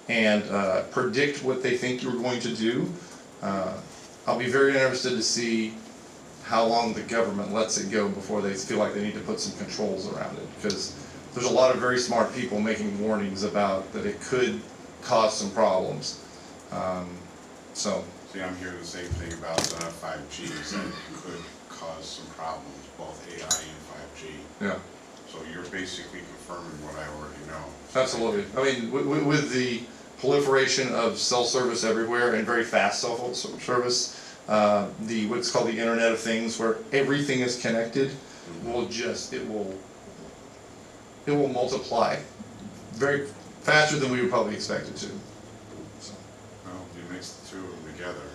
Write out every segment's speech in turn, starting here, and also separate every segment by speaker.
Speaker 1: and predict what they think you're going to do. I'll be very interested to see how long the government lets it go before they feel like they need to put some controls around it, because there's a lot of very smart people making warnings about that it could cause some problems.
Speaker 2: See, I'm hearing the same thing about 5G, is that it could cause some problems, both AI and 5G.
Speaker 1: Yeah.
Speaker 2: So you're basically confirming what I already know.
Speaker 1: Absolutely. I mean, with the proliferation of cell service everywhere and very fast cell phone service, what's called the Internet of Things, where everything is connected, it will multiply very faster than we would probably expect it to. So,
Speaker 2: Well, you mix the two of them together,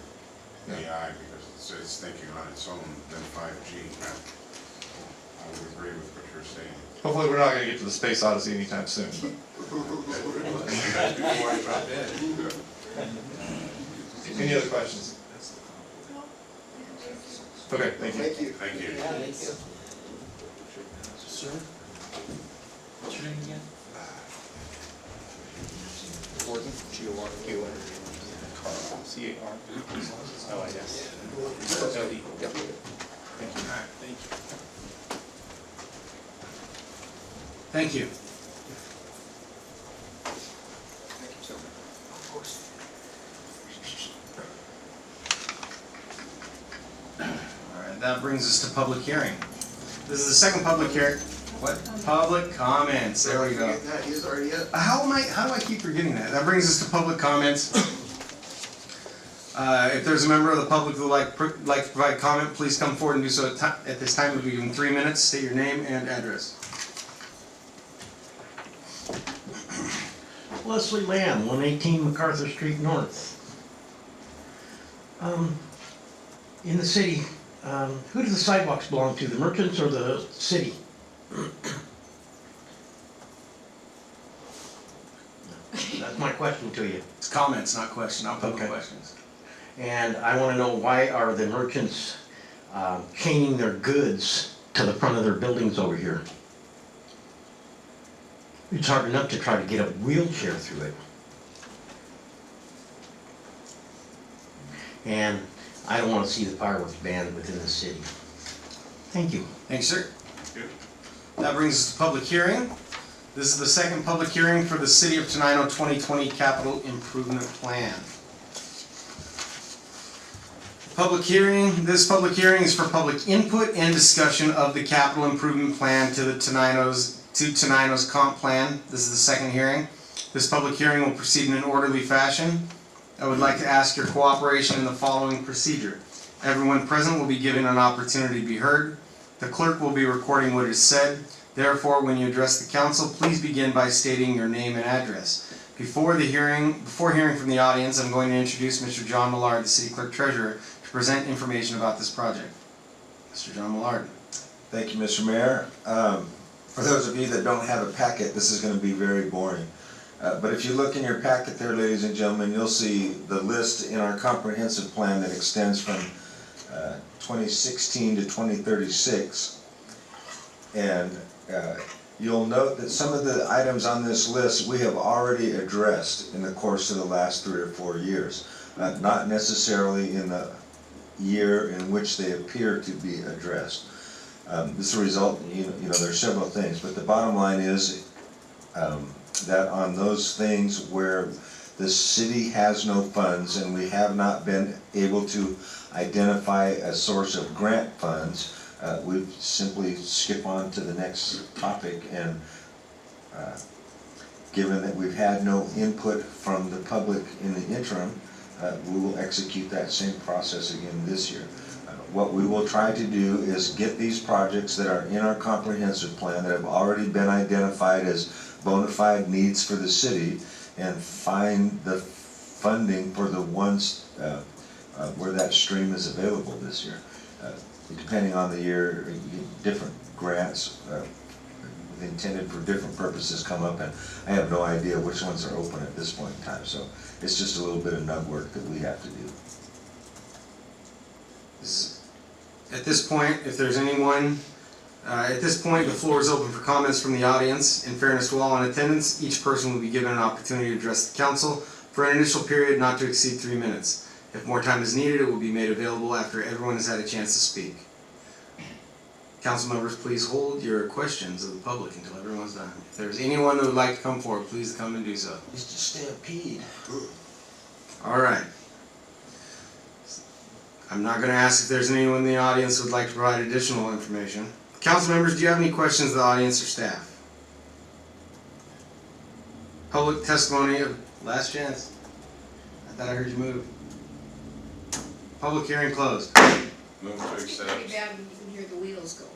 Speaker 2: AI, because it's thinking on its own, then 5G. I would agree with what you're saying.
Speaker 1: hopefully, we're not going to get to the space odyssey anytime soon. But. Any other questions? Okay, thank you.
Speaker 3: Thank you.
Speaker 2: Thank you.
Speaker 4: Sir? What's your name again? Gordon? G-O-R-Q-N. C-A-R. L-I-S. L-E. Yep. Thank you. All right, thank you.
Speaker 5: Thank you.
Speaker 4: Thank you, sir. Of course.
Speaker 5: All right, that brings us to public hearing. This is the second public hearing. What? Public comments. There we go.
Speaker 3: That is already it.
Speaker 5: How do I keep forgetting that? That brings us to public comments. If there's a member of the public who would like to provide comment, please come forward and do so at this time. We'll be given 3 minutes. State your name and address.
Speaker 6: Leslie Lamb, 118 MacArthur Street North. In the city, who do the sidewalks belong to, the merchants or the city? That's my question to you.
Speaker 5: It's comments, not questions, not public
Speaker 6: Okay.
Speaker 5: questions.
Speaker 6: And I want to know, why are the merchants chaining their goods to the front of their buildings over here? It's hard enough to try to get a wheelchair through it. And I don't want to see the fireworks banned within the city. Thank you.
Speaker 5: Thanks, sir. That brings us to public hearing. This is the second public hearing for the City of Tenino 2020 Capital Improvement Plan. This public hearing is for public input and discussion of the capital improvement plan to Tenino's comp plan. This is the second hearing. This public hearing will proceed in an orderly fashion. I would like to ask your cooperation in the following procedure. Everyone present will be given an opportunity to be heard. The clerk will be recording what is said. Therefore, when you address the council, please begin by stating your name and address. Before hearing from the audience, I'm going to introduce Mr. John Millard, the City Clerk Treasurer, to present information about this project. Mr. John Millard.
Speaker 7: Thank you, Mr. Mayor. For those of you that don't have a packet, this is going to be very boring. But if you look in your packet there, ladies and gentlemen, you'll see the list in our comprehensive plan that extends from 2016 to 2036. And you'll note that some of the items on this list we have already addressed in the course of the last 3 or 4 years. Not necessarily in the year in which they appear to be addressed. This is a result, you know, there's several things, but the bottom line is that on those things where the city has no funds and we have not been able to identify a source of grant funds, we simply skip on to the next topic. And given that we've had no input from the public in the interim, we will execute that same process again this year. What we will try to do is get these projects that are in our comprehensive plan that have already been identified as bona fide needs for the city and find the funding for the ones where that stream is available this year. Depending on the year, different grants intended for different purposes come up, and I have no idea which ones are open at this point in time. So it's just a little bit of nug work that we have to do.
Speaker 5: At this point, if there's anyone At this point, the floor is open for comments from the audience. In fairness to all in attendance, each person will be given an opportunity to address the council for an initial period not to exceed 3 minutes. If more time is needed, it will be made available after everyone has had a chance to speak. Council members, please hold your questions of the public until everyone's done. If there's anyone who would like to come forward, please come and do so.
Speaker 7: Mr. Stampede.
Speaker 5: All right. I'm not going to ask if there's anyone in the audience who would like to provide additional information. Council members, do you have any questions of the audience or staff? Public testimony of last chance. I thought I heard you move. Public hearing closed.
Speaker 2: Move to
Speaker 3: Pretty
Speaker 2: accept,
Speaker 3: bad when you can hear the wheels go.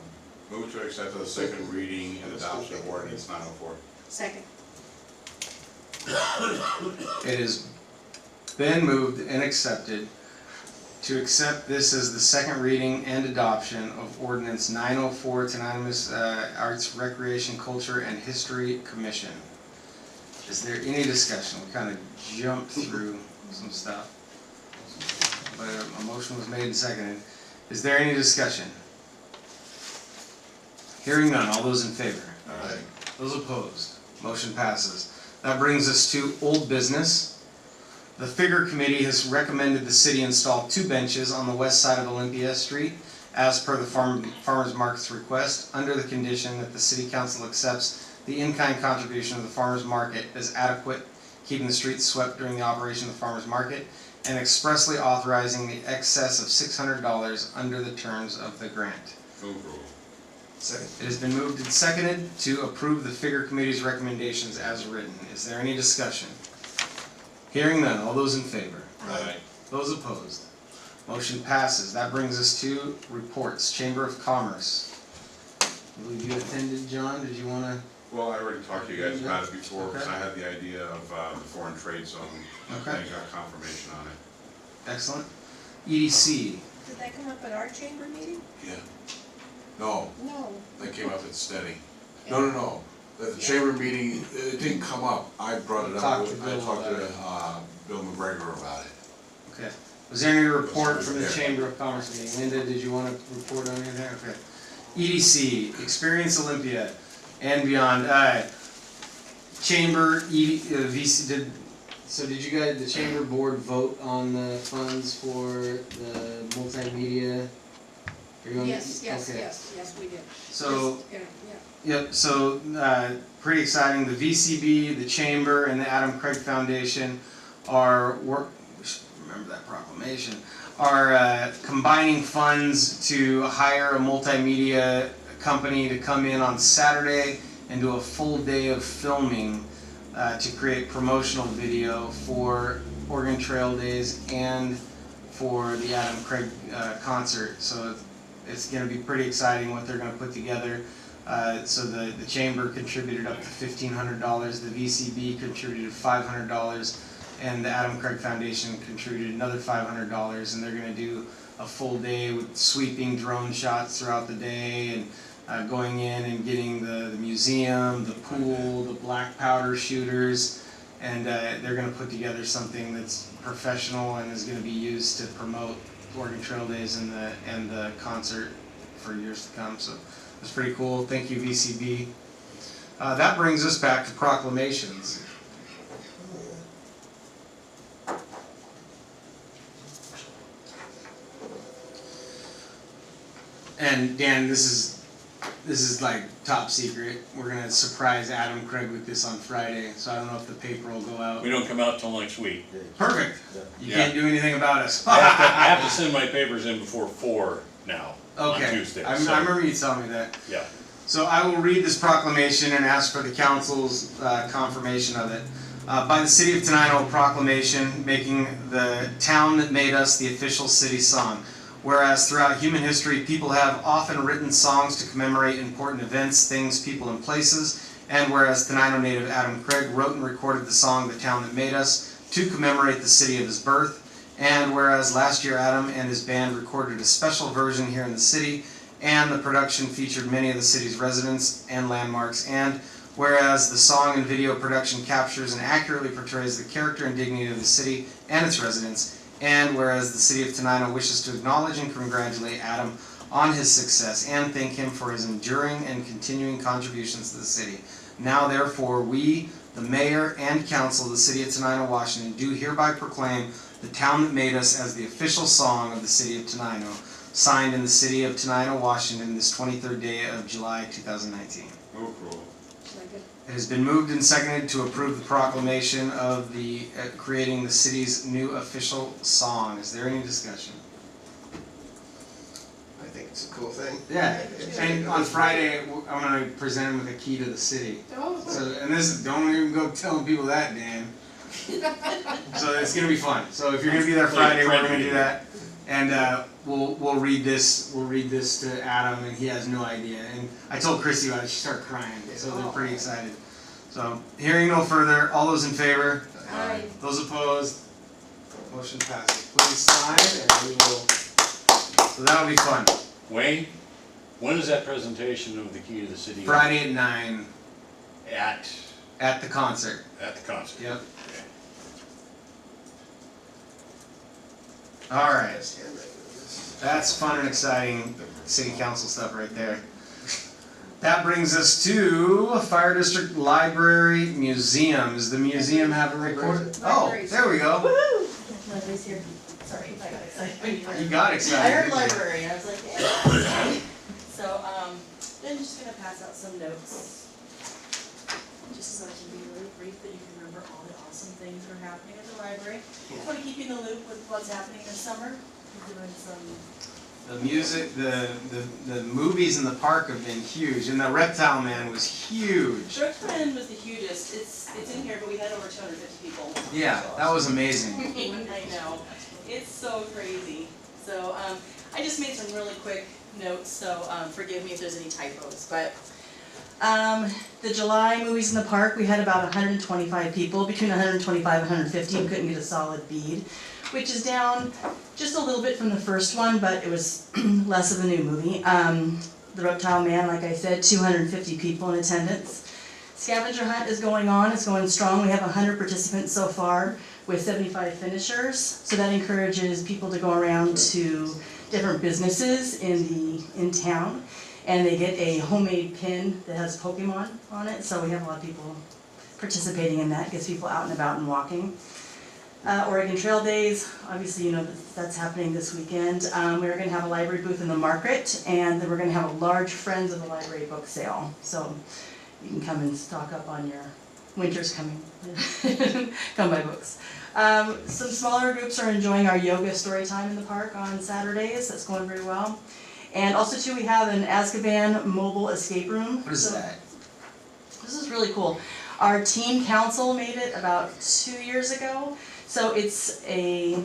Speaker 2: move to accept the second reading and adoption of ordinance 904.
Speaker 3: Second.
Speaker 5: It has been moved and accepted to accept this as the second reading and adoption of ordinance 904, Tenino Arts, Recreation, Culture, and History Commission. Is there any discussion? We kind of jumped through some stuff, but a motion was made and seconded. Is there any discussion? Hearing none, all those in favor?
Speaker 1: Aye.
Speaker 5: Those opposed? Motion passes. That brings us to old business. The Figure Committee has recommended the city install 2 benches on the west side of Olympia Street as per the farmers market's request, under the condition that the city council accepts the in-kind contribution of the farmers market as adequate, keeping the streets swept during the operation of the farmers market, and expressly authorizing the excess of $600 under the terms of the grant.
Speaker 2: Move approval.
Speaker 1: Second.
Speaker 5: It has been moved and seconded to approve the Figure Committee's recommendations as written. Is there any discussion? Hearing none, all those in favor?
Speaker 2: Aye.
Speaker 5: Those opposed? Motion passes. That brings us to reports. Chamber of Commerce. I believe you attended, John. Did you want to?
Speaker 2: Well, I already talked to you guys about it before, because
Speaker 5: Okay.
Speaker 2: I had the idea of the foreign trade zone.
Speaker 5: Okay.
Speaker 2: I got confirmation on it.
Speaker 5: Excellent. EDC.
Speaker 3: Did that come up at our chamber meeting?
Speaker 8: Yeah. No,
Speaker 3: No.
Speaker 8: that came up at Steady. No. At the chamber meeting, it didn't come up. I brought it up.
Speaker 5: Talked to
Speaker 8: I
Speaker 5: Bill
Speaker 8: talked
Speaker 5: about
Speaker 8: to Bill McGregor about it.
Speaker 5: Okay. Was there any report from the
Speaker 8: Yeah.
Speaker 5: Chamber of Commerce meeting? Linda, did you want to report on anything? Okay. EDC, Experience Olympia and beyond. Chamber, VC, did you guys, the Chamber Board vote on the funds for the multimedia? Are you on-
Speaker 3: Yes,
Speaker 5: okay.
Speaker 3: we did.
Speaker 5: So,
Speaker 3: Yeah.
Speaker 5: yep, so, pretty exciting. The VCB, the Chamber, and the Adam Craig Foundation are we should remember that proclamation, are combining funds to hire a multimedia company to come in on Saturday and do a full day of filming to create promotional video for Oregon Trail Days and for the Adam Craig concert. So it's going to be pretty exciting what they're going to put together. So the chamber contributed up to $1,500, the VCB contributed $500, and the Adam Craig Foundation contributed another $500, and they're going to do a full day with sweeping drone shots throughout the day, and going in and getting the museum, the pool, the black powder shooters, and they're going to put together something that's professional and is going to be used to promote Oregon Trail Days and the concert for years to come. So it's pretty cool. Thank you, VCB. That brings us back to proclamations. And Dan, this is like top secret. We're gonna surprise Adam Craig with this on Friday, so I don't know if the paper will go out.
Speaker 9: We don't come out till next week.
Speaker 5: Perfect. You
Speaker 9: Yeah.
Speaker 5: can't do anything about us.
Speaker 9: I have to send my papers in before 4 now, on
Speaker 5: Okay.
Speaker 9: Tuesday.
Speaker 5: I
Speaker 9: so,
Speaker 5: remember you telling me that.
Speaker 9: Yeah.
Speaker 5: So I will read this proclamation and ask for the council's confirmation of it. By the City of Tenino, a proclamation making the town that made us the official city song. Whereas throughout human history, people have often written songs to commemorate important events, things, people, and places. And whereas Tenino native Adam Craig wrote and recorded the song The Town That Made Us to commemorate the city of his birth. And whereas last year Adam and his band recorded a special version here in the city, and the production featured many of the city's residents and landmarks. And whereas the song and video production captures and accurately portrays the character and dignity of the city and its residents. And whereas the City of Tenino wishes to acknowledge and congratulate Adam on his success and thank him for his enduring and continuing contributions to the city. Now therefore, we, the mayor and council of the city of Tenino, Washington, do hereby proclaim The Town That Made Us as the official song of the city of Tenino, signed in the city of Tenino, Washington, this 23rd day of July 2019.
Speaker 2: Move approval.
Speaker 3: Second.
Speaker 5: It has been moved and seconded to approve the proclamation of the, creating the city's new official song. Is there any discussion?
Speaker 4: I think it's a cool thing.
Speaker 5: Yeah, and on Friday, I'm gonna present him with a key to the city.
Speaker 3: Oh,
Speaker 5: So, and this, don't even go telling people that, Dan. So it's gonna be fun. So if you're gonna be there Friday, we're gonna do that. And, we'll read this to Adam, and he has no idea. And I told Chrissy about it, she started crying, so they're pretty excited. So, hearing no further, all those in favor?
Speaker 3: Aye.
Speaker 5: Those opposed? Motion passes. Please sign, and we will, so that'll be fun.
Speaker 9: Wayne, when is that presentation of the key to the city?
Speaker 5: Friday at 9
Speaker 9: At
Speaker 5: the concert.
Speaker 9: the concert?
Speaker 5: Yep.
Speaker 9: Okay.
Speaker 5: All right.
Speaker 4: Best handwriting of this.
Speaker 5: That's fun and exciting city council stuff right there. That brings us to Fire District Library Museum. Does the museum have a report? Oh,
Speaker 3: Libraries.
Speaker 5: there we go.
Speaker 10: Woohoo! Library's here. Sorry, I got excited.
Speaker 5: You got
Speaker 10: I
Speaker 5: excited.
Speaker 10: heard
Speaker 5: didn't you?
Speaker 10: library, I was like, yeah. So, then just gonna pass out some notes. Just so I can be really brief, that you can remember all the awesome things that are happening at the library. Just wanna keep you in the loop with what's happening this summer. We're doing some,
Speaker 5: The music, the movies in the park have been huge, and the Reptile Man was huge.
Speaker 10: Brooklyn was the hugest, it's in here, but we had over 250 people.
Speaker 5: Yeah, that was amazing.
Speaker 10: I know, it's so crazy. So, I just made some really quick notes, so, forgive me if there's any typos, but, the July movies in the park, we had about 125 people, between 125 and 150, we couldn't get a solid bead, which is down just a little bit from the first one, but it was less of a new movie. The Reptile Man, like I said, 250 people in attendance. Scavenger hunt is going on, it's going strong, we have 100 participants so far with 75 finishers, so that encourages people to go around to different businesses in town, and they get a homemade pin that has Pokemon on it, so we have a lot of people participating in that, gets people out and about and walking. Oregon Trail Days, obviously you know that's happening this weekend. We're gonna have a library booth in the market, and then we're gonna have a large Friends of the Library book sale, so you can come and stock up on your winter's coming. Come buy books. Some smaller groups are enjoying our yoga story time in the park on Saturdays, that's going very well. And also too, we have an Azkaban mobile escape room.
Speaker 5: What is
Speaker 10: So
Speaker 5: that?
Speaker 10: this is really cool. Our team council made it about 2 years ago. So it's a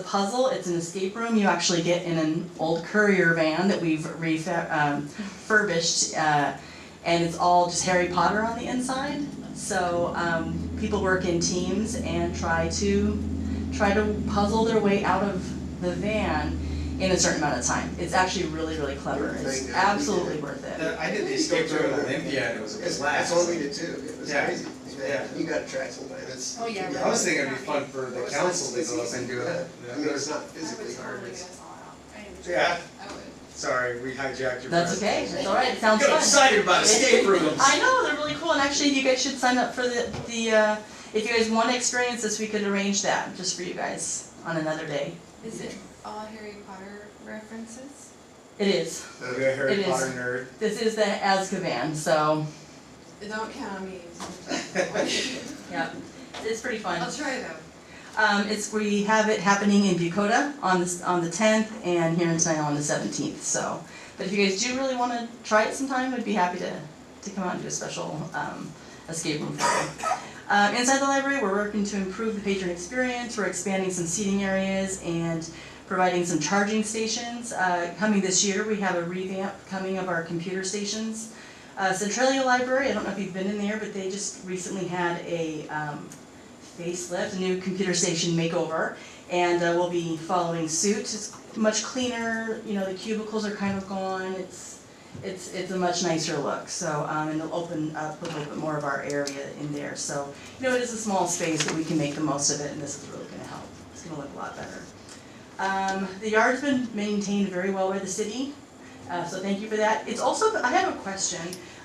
Speaker 10: puzzle, it's an escape room. You actually get in an old courier van that we've refurbished, and it's all just Harry Potter on the inside. So people work in teams and try to puzzle their way out of the van in a certain amount of time. It's actually really, really clever. It's absolutely worth it.
Speaker 5: I did the escape room at Olympia, and it was a blast.
Speaker 4: That's what we did too, it was
Speaker 5: Yeah.
Speaker 4: crazy.
Speaker 5: Yeah.
Speaker 4: You gotta try sometime, it's.
Speaker 3: Oh, yeah,
Speaker 5: I was thinking it'd be fun for the
Speaker 4: It's
Speaker 5: council to
Speaker 4: easy.
Speaker 5: go up and do it.
Speaker 4: I mean, it's not physically hard, it's.
Speaker 5: Yeah. Sorry, we hijacked your.
Speaker 10: That's okay, it's all right, it sounds
Speaker 5: Get
Speaker 10: fun.
Speaker 5: excited about escape rooms.
Speaker 10: I know, they're really cool, and actually you guys should sign up for if you guys want to experience this, we could arrange that just for you guys on another day.
Speaker 11: Is it all Harry Potter references?
Speaker 10: It is.
Speaker 5: You're a Harry
Speaker 10: It is.
Speaker 5: Potter nerd.
Speaker 10: This is the Azkaban, so,
Speaker 11: Don't count on me.
Speaker 10: yeah, it's pretty fun.
Speaker 11: I'll try though.
Speaker 10: We have it happening in Bucota on the 10th and here in Tenino on the 17th, so. But if you guys do really wanna try it sometime, I'd be happy to come out and do a special, escape room for you. Inside the library, we're working to improve the patron experience, we're expanding some seating areas and providing some charging stations. Coming this year, we have a revamp coming of our computer stations. Centralia Library, I don't know if you've been in there, but they just recently had a facelift, a new computer station makeover, and we'll be following suit. It's much cleaner, you know, the cubicles are kind of gone, it's a much nicer look, so, and it'll open up a little bit more of our area in there, so, you know, it is a small space, but we can make the most of it, and this is really gonna help. It's gonna look a lot better. The yard's been maintained very well by the city. So thank you for that. It's also, I have a question.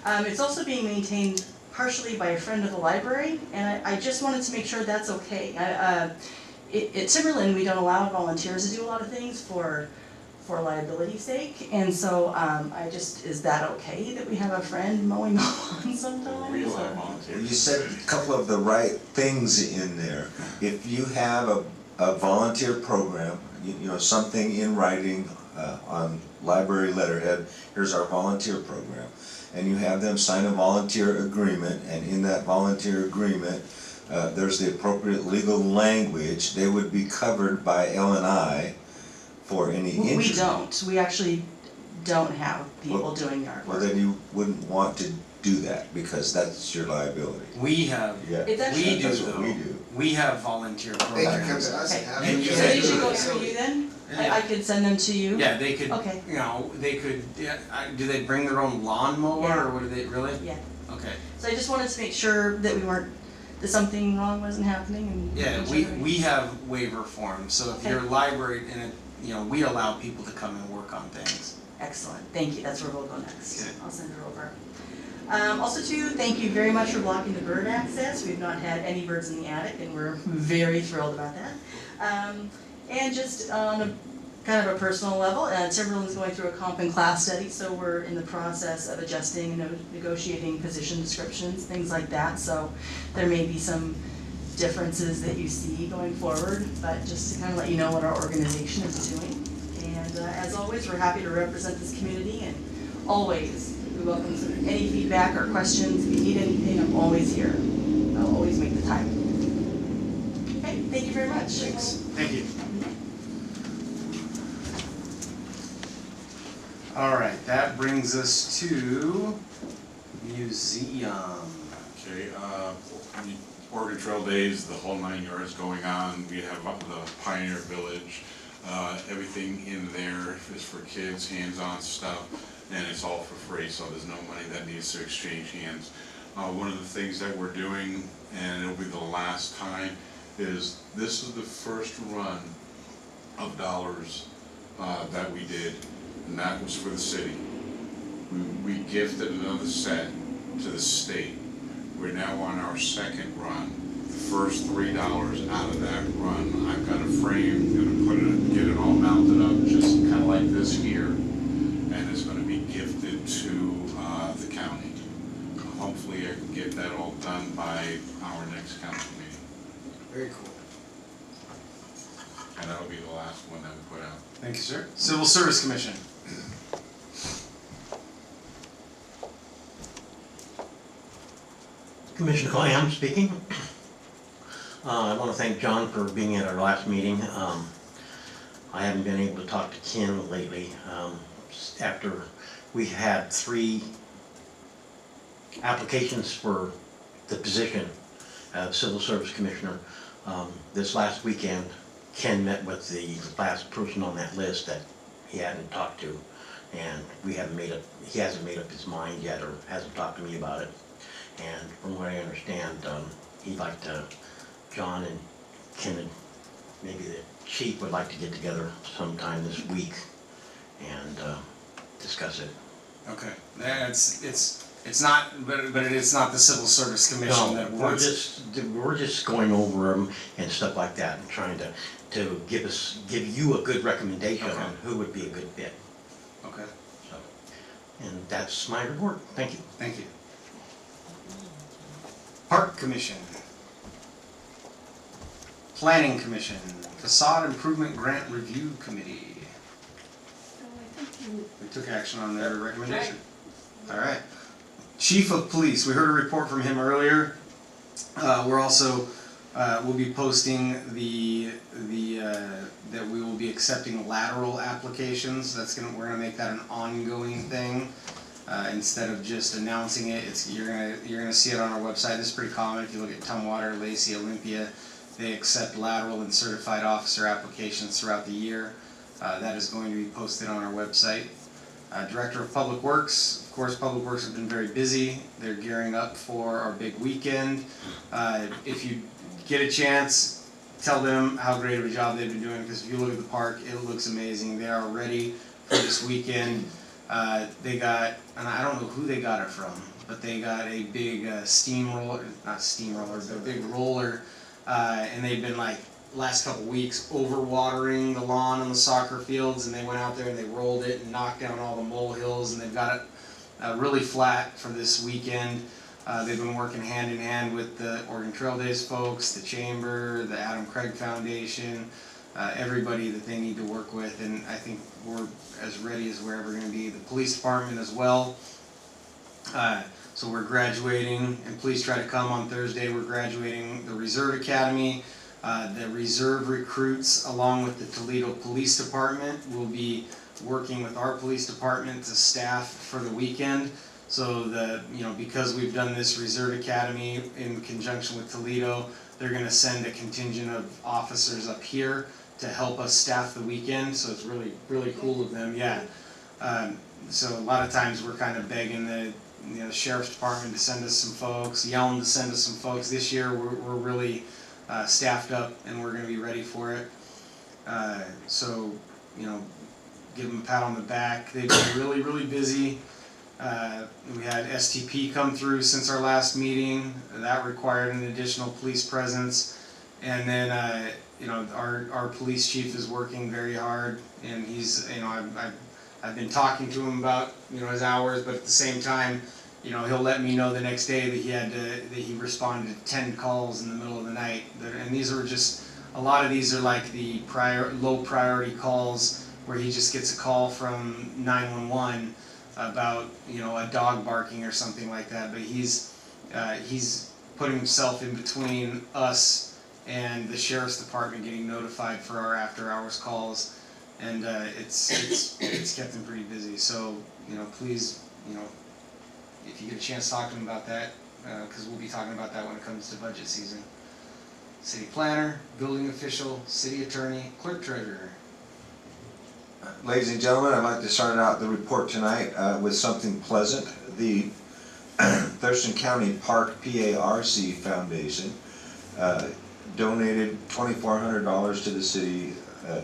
Speaker 10: It's also being maintained partially by a friend of the library, and I just wanted to make sure that's okay. At Timberland, we don't allow volunteers to do a lot of things for liability's sake, and so is that okay that we have a friend mowing the lawn sometimes?
Speaker 2: We allow
Speaker 10: or-
Speaker 2: volunteers.
Speaker 7: You said a couple of the right things in there. If you have a volunteer program, you know, something in writing on library letterhead, here's our volunteer program, and you have them sign a volunteer agreement, and in that volunteer agreement, there's the appropriate legal language, they would be covered by L&I for any injury.
Speaker 10: We don't. We actually don't have people
Speaker 7: Well-
Speaker 10: doing yard
Speaker 7: Well,
Speaker 10: work.
Speaker 7: then you wouldn't want to do that, because that's your liability.
Speaker 5: We have,
Speaker 7: Yeah.
Speaker 10: It's actually-
Speaker 5: we do
Speaker 7: That's what we
Speaker 5: though,
Speaker 7: do.
Speaker 5: we have volunteer
Speaker 4: They can come
Speaker 5: programs.
Speaker 4: to us and
Speaker 10: Okay.
Speaker 4: have.
Speaker 5: And you
Speaker 10: So
Speaker 5: had
Speaker 10: they
Speaker 5: to-
Speaker 10: should go through you then? I could send them to you?
Speaker 5: Yeah, they could,
Speaker 10: Okay.
Speaker 5: you know, they could, do they bring their own lawnmower,
Speaker 10: Yeah.
Speaker 5: or what do they, really?
Speaker 10: Yeah.
Speaker 5: Okay,
Speaker 10: So I just wanted to make sure that that something wrong wasn't happening and.
Speaker 5: yeah,
Speaker 10: make sure
Speaker 5: we have waiver forms, so if
Speaker 10: Okay.
Speaker 5: your library, we allow people to come and work on things.
Speaker 10: Excellent, thank you, that's where we'll go next.
Speaker 5: Okay.
Speaker 10: I'll send her over. Also too, thank you very much for blocking the bird access. We've not had any birds in the attic and we're very thrilled about that. And just on a kind of a personal level, Timberland's going through a comp and class study, so we're in the process of adjusting and negotiating position descriptions, things like that. So there may be some differences that you see going forward, but just to kind of let you know what our organization is doing. And as always, we're happy to represent this community, and always, we welcome any feedback or questions. If you need anything, I'm always here. I'll always make the time. Okay, thank you very much.
Speaker 4: Thanks.
Speaker 5: Thank you. All right, that brings us to museum.
Speaker 2: Okay, Oregon Trail Days, the whole 9 yards going on. We have up the Pioneer Village. Everything in there is for kids, hands-on stuff, and it's all for free, so there's no money that needs to exchange hands. One of the things that we're doing, and it'll be the last time, is this is the first run of dollars that we did, and that was for the city. We gifted another set to the state. We're now on our second run. The first $3 out of that run, I've got a frame, gonna get it all mounted up, just kind of like this here, and it's gonna be gifted to the county. Hopefully I can get that all done by our next council meeting,
Speaker 5: Very cool.
Speaker 2: and that'll be the last one that we put out.
Speaker 5: Thank you, sir. Civil Service Commission.
Speaker 6: Commissioner Clam speaking. I want to thank John for being at our last meeting. I haven't been able to talk to Ken lately. After we had 3 applications for the position of Civil Service Commissioner, this last weekend, Ken met with the last person on that list that he hadn't talked to, and he hasn't made up his mind yet, or hasn't talked to me about it. And from what I understand, he'd like to, John and Ken and maybe the chief would like to get together sometime this week and discuss it.
Speaker 5: Okay, it's not, but it is not the Civil Service Commission that
Speaker 6: No,
Speaker 5: wants.
Speaker 6: we're just going over them and stuff like that and trying to give you a good recommendation
Speaker 5: Okay.
Speaker 6: on who would be a good fit.
Speaker 5: Okay,
Speaker 6: So, and that's my report. Thank you.
Speaker 5: thank you. Park Commission. Planning Commission, Facade Improvement Grant Review Committee. We took action on their recommendation. All right. Chief of Police, we heard a report from him earlier. We're also, we'll be posting that we will be accepting lateral applications. We're gonna make that an ongoing thing. Instead of just announcing it, you're gonna see it on our website. This is pretty common. If you look at Tumwater, Lacey, Olympia, they accept lateral and certified officer applications throughout the year. That is going to be posted on our website. Director of Public Works, of course, Public Works have been very busy. They're gearing up for our big weekend. If you get a chance, tell them how great of a job they've been doing, because if you look at the park, it looks amazing. They are ready for this weekend. They got, and I don't know who they got it from, but they got a big steamroller, not steamroller, but a big roller, and they've been like last couple weeks overwatering the lawn on the soccer fields, and they went out there and they rolled it and knocked down all the molehills, and they've got it really flat for this weekend. They've been working hand in hand with the Oregon Trail Days folks, the Chamber, the Adam Craig Foundation, everybody that they need to work with, and I think we're as ready as we're ever going to be. The police department as well. So we're graduating, and please try to come on Thursday. We're graduating the Reserve Academy. The reserve recruits, along with the Toledo Police Department, will be working with our police department to staff for the weekend. So because we've done this Reserve Academy in conjunction with Toledo, they're gonna send a contingent of officers up here to help us staff the weekend, so it's really, really cool of them, yeah. So a lot of times we're kind of begging the sheriff's department to send us some folks, yelling to send us some folks. This year we're really staffed up and we're gonna be ready for it. So, give them a pat on the back. They've been really, really busy. We had STP come through since our last meeting. That required an additional police presence. And then, our police chief is working very hard, and he's, I've been talking to him about, his hours, but at the same time, he'll let me know the next day that he responded to 10 calls in the middle of the night. And these are just, a lot of these are like the low priority calls where he just gets a call from 911 about, a dog barking or something like that. But he's putting himself in between us and the sheriff's department getting notified for our after hours calls, and it's kept him pretty busy. So please, if you get a chance to talk to him about that, because we'll be talking about that when it comes to budget season. City planner, building official, city attorney, clerk treasurer.
Speaker 7: Ladies and gentlemen, I'd like to start out the report tonight with something pleasant. The Thurston County Park PARC Foundation donated $2,400 to the city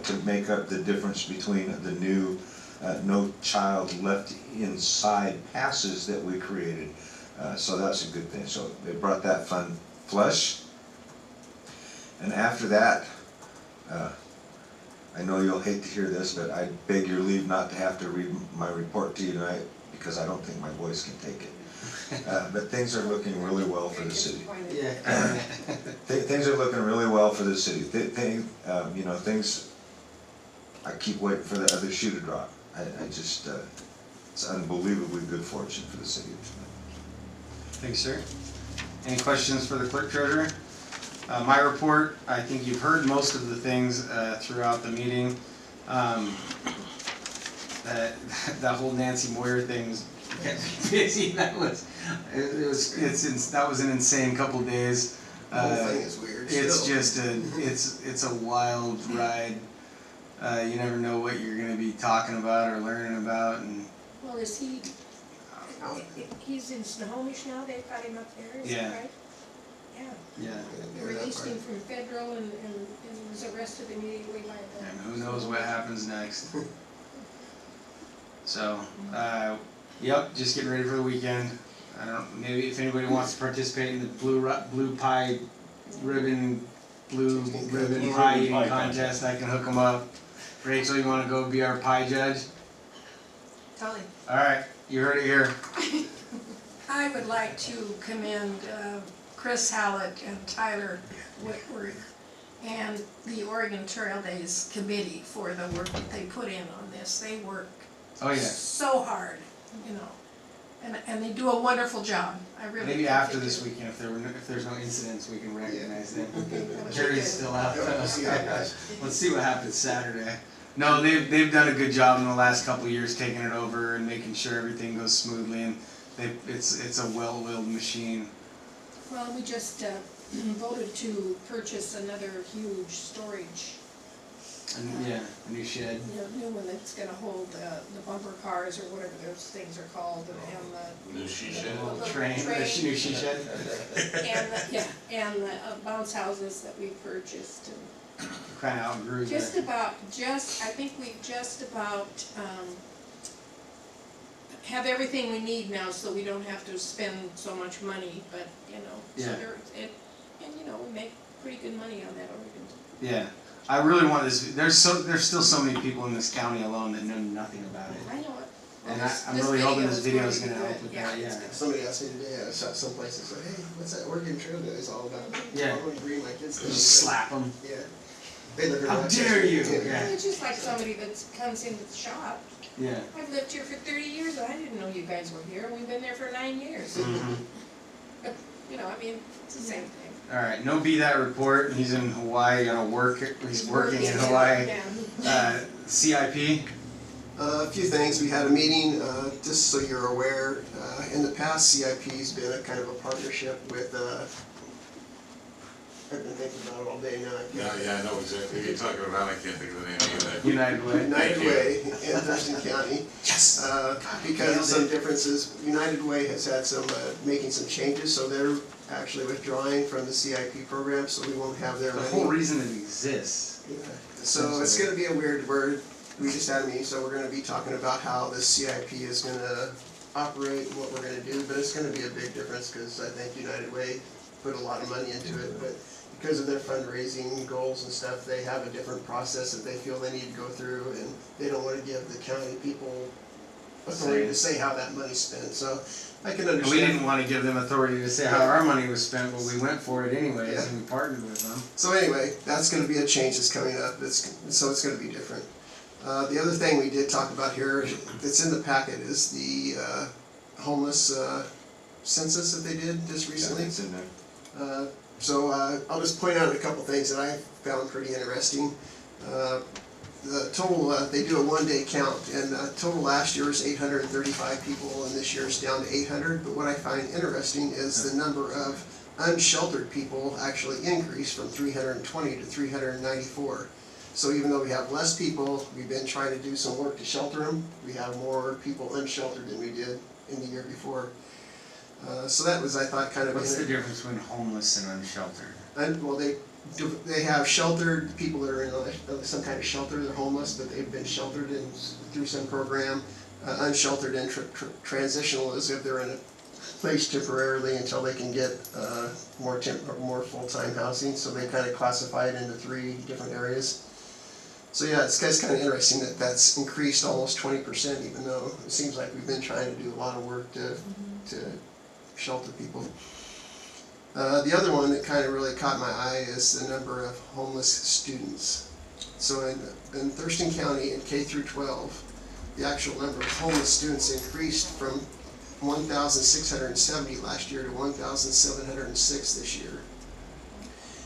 Speaker 7: to make up the difference between the new No Child Left Inside passes that we created. So that's a good thing. So they brought that fund flush. And after that, I know you'll hate to hear this, but I beg your leave not to have to read my report to you tonight, because I don't think my voice can take it. But things are looking really well for the city.
Speaker 5: Yeah.
Speaker 7: Things are looking really well for the city. Things, I keep waiting for the other shoe to drop. I just, it's unbelievably good fortune for the city tonight.
Speaker 5: Thanks, sir. Any questions for the clerk treasurer? My report, I think you've heard most of the things throughout the meeting. That whole Nancy Moyer thing was busy. That was an insane couple days.
Speaker 4: The whole thing is weird
Speaker 5: It's
Speaker 4: still.
Speaker 5: just it's a wild ride. You never know what you're going to be talking about or learning about, and
Speaker 3: Well, is he's in Snohomish now, they've got him up there, is
Speaker 5: Yeah.
Speaker 3: that right? Yeah,
Speaker 5: yeah.
Speaker 3: they released him from federal and was arrested immediately by the.
Speaker 5: And who knows what happens next. So, yep, just getting ready for the weekend. I don't, maybe if anybody wants to participate in the blue pie ribbon pie eating contest, I can hook them up. Rachel, you wanna go be our pie judge?
Speaker 11: Totally.
Speaker 5: Alright, you heard it here.
Speaker 3: I would like to commend Chris Hallett and Tyler Whitworth and the Oregon Trail Days Committee for the work that they put in on this. They work
Speaker 5: Oh yeah,
Speaker 3: so hard, and they do a wonderful job. I really
Speaker 5: maybe
Speaker 3: think
Speaker 5: after
Speaker 3: they
Speaker 5: this
Speaker 3: do.
Speaker 5: weekend, if there's no incidents, we can recognize them.
Speaker 3: That was
Speaker 5: Jerry's
Speaker 3: good.
Speaker 5: still out.
Speaker 4: Yeah, we'll see how it goes.
Speaker 5: Let's see what happens Saturday. No, they've done a good job in the last couple of years taking it over and making sure everything goes smoothly, and it's a well-oiled machine.
Speaker 3: Well, we just voted to purchase another huge storage,
Speaker 5: And yeah, a new shed.
Speaker 3: new one that's gonna hold the bumper cars or whatever those things are called, and the.
Speaker 2: New she shed.
Speaker 3: the little
Speaker 5: Train, the new she shed.
Speaker 3: And the bounce houses that we purchased, and
Speaker 5: Kind of outgrew
Speaker 3: I
Speaker 5: the.
Speaker 3: think we've just about have everything we need now, so we don't have to spend so much money, but, you know, so
Speaker 5: Yeah.
Speaker 3: and you know, we make pretty good money on that Oregon.
Speaker 5: Yeah, I really want this, there's still so many people in this county alone that know nothing about it.
Speaker 3: I know it.
Speaker 5: And
Speaker 3: This-
Speaker 5: I'm
Speaker 3: this
Speaker 5: really hoping this video is
Speaker 3: going
Speaker 5: gonna
Speaker 3: to be
Speaker 5: help
Speaker 3: good.
Speaker 5: with
Speaker 3: Yeah,
Speaker 5: that,
Speaker 3: it's
Speaker 5: yeah.
Speaker 3: good.
Speaker 4: Somebody asked me today, I shot someplace and said, hey, what's that Oregon Trail Days all about?
Speaker 5: Yeah.
Speaker 4: I'm gonna bring my kids there.
Speaker 5: Just slap them.
Speaker 4: Yeah. They live in
Speaker 5: How
Speaker 4: Rochester.
Speaker 5: dare you?
Speaker 4: Yeah.
Speaker 5: Yeah.
Speaker 3: It's just like somebody that comes into the shop.
Speaker 5: Yeah.
Speaker 3: I've lived here for 30 years, and I didn't know you guys were here, and we've been there for 9 years.
Speaker 5: Mhm.
Speaker 3: You know, I mean, it's the same thing.
Speaker 5: All right, no Be That report. He's in Hawaii on a work. He's working in Hawaii.
Speaker 3: Yeah.
Speaker 5: CIP.
Speaker 4: A few things, we had a meeting, just so you're aware, in the past CIP's been a kind of a partnership with, I've been thinking about it all day now.
Speaker 2: Yeah, I know exactly what you're talking about, I can't think of the name of that.
Speaker 5: United Way.
Speaker 4: United
Speaker 2: Thank you.
Speaker 4: Way in Thurston County.
Speaker 5: Yes.
Speaker 4: Because of some differences, United Way has had some, making some changes, so they're actually withdrawing from the CIP program, so we won't have their
Speaker 5: The
Speaker 4: money.
Speaker 5: whole reason it exists.
Speaker 4: Yeah. So it's gonna be a weird word, we just had a meeting, so we're gonna be talking about how the CIP is gonna operate and what we're gonna do, but it's gonna be a big difference, cause I think United Way put a lot of money into it, but because of their fundraising goals and stuff, they have a different process that they feel they need to go through, and they don't wanna give the county people authority to say how that money's spent, so I can
Speaker 5: And we
Speaker 4: understand.
Speaker 5: didn't want to give them authority to say how our money was spent, but we went for it anyways,
Speaker 4: Yeah.
Speaker 5: and we partnered with them.
Speaker 4: So anyway, that's gonna be a change that's coming up, so it's gonna be different. The other thing we did talk about here, that's in the packet, is the homeless census that they did just recently.
Speaker 7: It's in there.
Speaker 4: So I'll just point out a couple things that I found pretty interesting. The total, they do a one-day count, and total last year was 835 people, and this year is down to 800. But what I find interesting is the number of unsheltered people actually increased from 320 to 394. So even though we have less people, we've been trying to do some work to shelter them. We have more people unsheltered than we did in the year before. So that was, I thought, kind of.
Speaker 5: What's the difference between homeless and unsheltered?
Speaker 4: Well, they have sheltered people that are in some kind of shelter, they're homeless, but they've been sheltered through some program. Unsheltered and transitional is if they're in a place temporarily until they can get more full-time housing, so they kind of classify it into 3 different areas. So yeah, it's kind of interesting that that's increased almost 20%, even though it seems like we've been trying to do a lot of work to shelter people. The other one that kind of really caught my eye is the number of homeless students. So in Thurston County, in K through 12, the actual number of homeless students increased from 1,670 last year to 1,706 this year.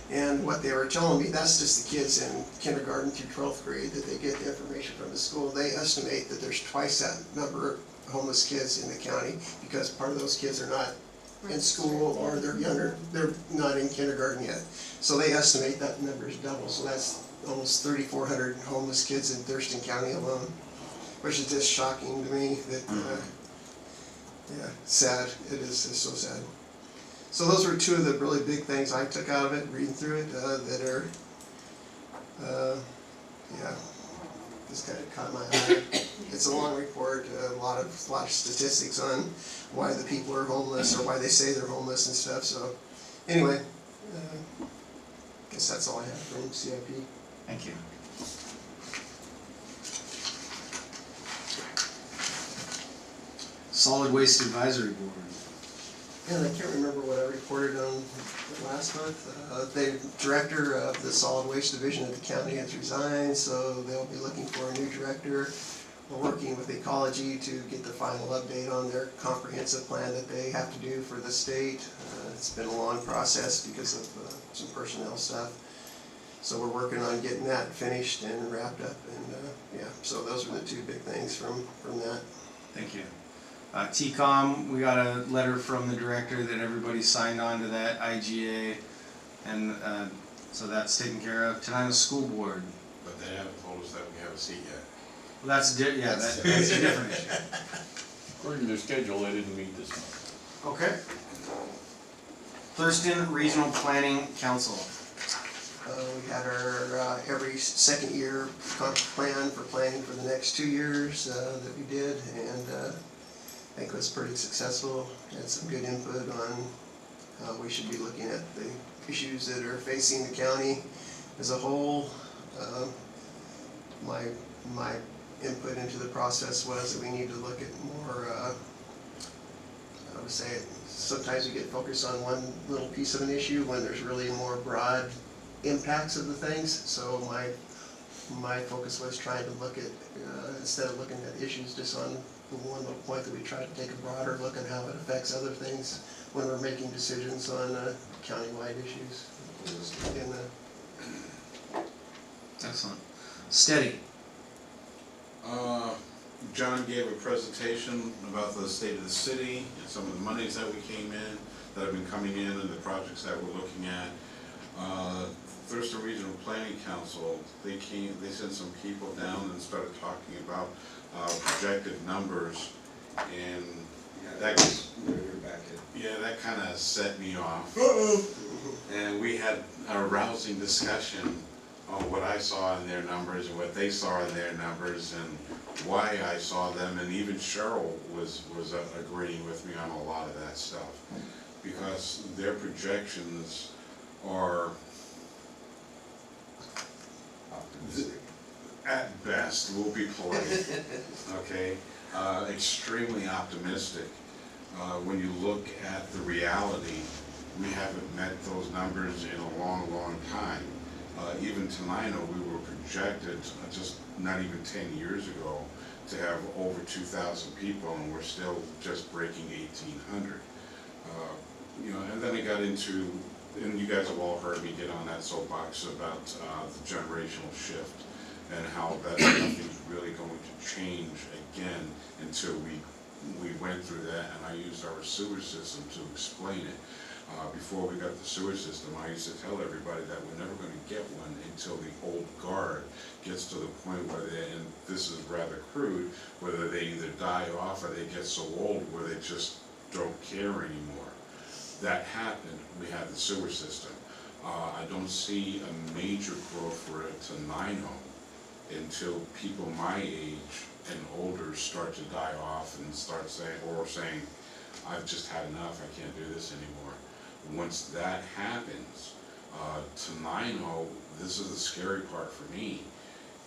Speaker 4: And what they were telling me, that's just the kids in kindergarten through 12th grade that they get the information from the school. They estimate that there's twice that number of homeless kids in the county, because part of those kids are not in school, or they're younger, they're not in kindergarten yet. So they estimate that number is double, so that's almost 3,400 homeless kids in Thurston County alone, which is just shocking to me that, yeah, sad, it is, it's so sad. So those were 2 of the really big things I took out of it, reading through it, that are, yeah, just kind of caught my eye. It's a long report, a lot of statistics on why the people are homeless or why they say they're homeless and stuff. So anyway, guess that's all I have from CIP.
Speaker 5: Thank you. Solid Waste Advisory Board.
Speaker 4: And I can't remember what I reported on last month. The director of the solid waste division of the county has resigned, so they'll be looking for a new director. We're working with Ecology to get the final update on their comprehensive plan that they have to do for the state. It's been a long process because of some personnel stuff. So we're working on getting that finished and wrapped up, and yeah, so those are the 2 big things from that.
Speaker 5: Thank you. TCOM, we got a letter from the director that everybody signed on to that IGA, and so that's taken care of. Tenino School Board.
Speaker 2: But they haven't told us that we have a seat yet.
Speaker 5: Well, that's a different issue.
Speaker 9: According to their schedule, they didn't meet this month.
Speaker 5: Okay. Thurston Regional Planning Council.
Speaker 4: We had our every second year comp plan for planning for the next 2 years that we did, and think was pretty successful, had some good input on how we should be looking at the issues that are facing the county as a whole. My input into the process was that we need to look at more, I would say, sometimes we get focused on one little piece of an issue when there's really more broad impacts of the things. So my focus was trying to look at, instead of looking at issues just on the one little point, that we try to take a broader look at how it affects other things when we're making decisions on countywide issues. In
Speaker 5: Excellent. Steady.
Speaker 2: John gave a presentation about the state of the city and some of the monies that we came in, that have been coming in, and the projects that we're looking at. Thurston Regional Planning Council, they sent some people down and started talking about projected numbers, and that kind of set me off. And we had a rousing discussion on what I saw in their numbers and what they saw in their numbers and why I saw them, and even Cheryl was agreeing with me on a lot of that stuff, because their projections are at best, we'll be polite, okay, extremely optimistic. When you look at the reality, we haven't met those numbers in a long, long time. Even Tenino, we were projected just not even 10 years ago to have over 2,000 people, and we're still just breaking 1,800. You know, and then I got into, and you guys have all heard me get on that soapbox about the generational shift and how that nothing's really going to change again until we went through that, and I used our sewer system to explain it. Before we got the sewer system, I used to tell everybody that we're never going to get one until the old guard gets to the point where they, and this is rather crude, whether they either die off or they get so old where they just don't care anymore. That happened, we had the sewer system. I don't see a major growth for Tenino until people my age and older start to die off and start saying, I've just had enough, I can't do this anymore. Once that happens, Tenino, this is the scary part for me,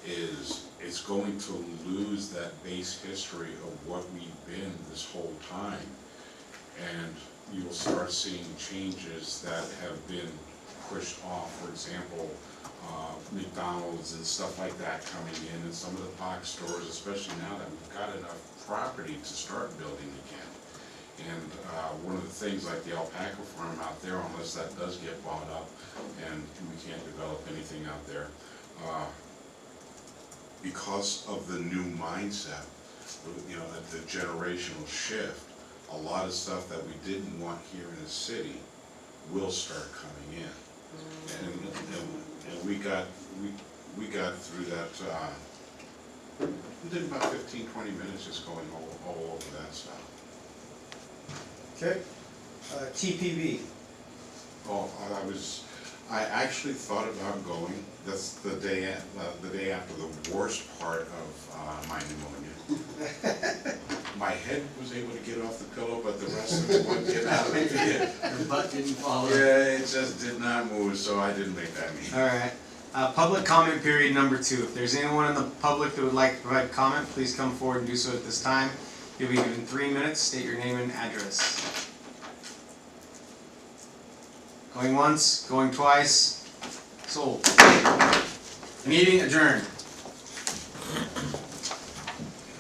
Speaker 2: is it's going to lose that base history of what we've been this whole time. And you will start seeing changes that have been pushed off. For example, McDonald's and stuff like that coming in, and some of the box stores, especially now that we've got enough property to start building again. And one of the things like the alpaca farm out there, unless that does get bought up and we can't develop anything out there, because of the new mindset, you know, the generational shift, a lot of stuff that we didn't want here in the city will start coming in. And we got through that, we did about 15-20 minutes just going all over that stuff.
Speaker 5: Okay. TPB.
Speaker 2: Oh, I actually thought about going. That's the day after the worst part of my pneumonia. My head was able to get off the pillow, but the rest of it wouldn't get out of it.
Speaker 5: Your butt didn't fall in.
Speaker 2: Yeah, it just did not move, so I didn't make that meeting.
Speaker 5: All right. Public comment period number 2. If there's anyone in the public that would like to provide comment, please come forward and do so at this time. You'll be given 3 minutes. State your name and address. Going once, going twice. Sold. Meeting adjourned.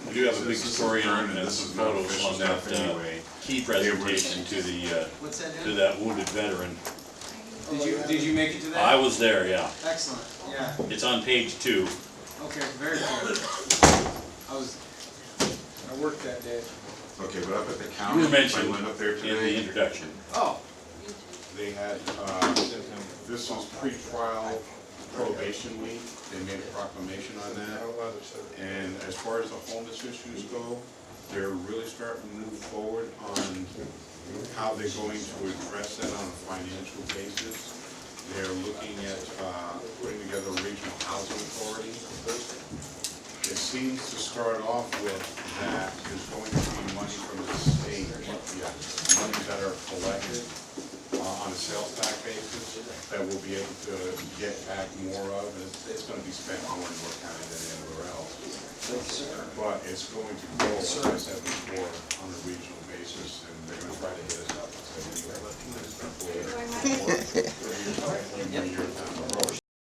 Speaker 9: We do have a big story on, and
Speaker 2: This
Speaker 9: some
Speaker 2: is not
Speaker 9: photos
Speaker 2: official
Speaker 9: on that
Speaker 2: stuff anyway.
Speaker 9: key presentation to the,
Speaker 5: What's that,
Speaker 9: to that wounded veteran.
Speaker 5: Did you make it to that?
Speaker 9: I was there, yeah.
Speaker 5: Excellent. Yeah.
Speaker 9: It's on page 2.
Speaker 5: Okay. Very good. I worked that day.
Speaker 2: Okay, but up at the
Speaker 9: You
Speaker 2: county,
Speaker 9: were
Speaker 2: I
Speaker 9: mentioned
Speaker 2: went up there
Speaker 9: in the
Speaker 2: today.
Speaker 9: introduction.
Speaker 5: Oh.
Speaker 2: They had, this was pre-trial probation week, they made a proclamation on that. And as far as the homeless issues go, they're really starting to move forward on how they're going to address that on a financial basis. They're looking at putting together a regional housing authority. It seems to start off with that there's going to be money from the state, money that are collected on a sales tax basis that we'll be able to get back more of, and it's gonna be spent more in North County than anywhere else. But it's going to go, like I said before, on a regional basis, and they're gonna try to hit us up and say, anyway,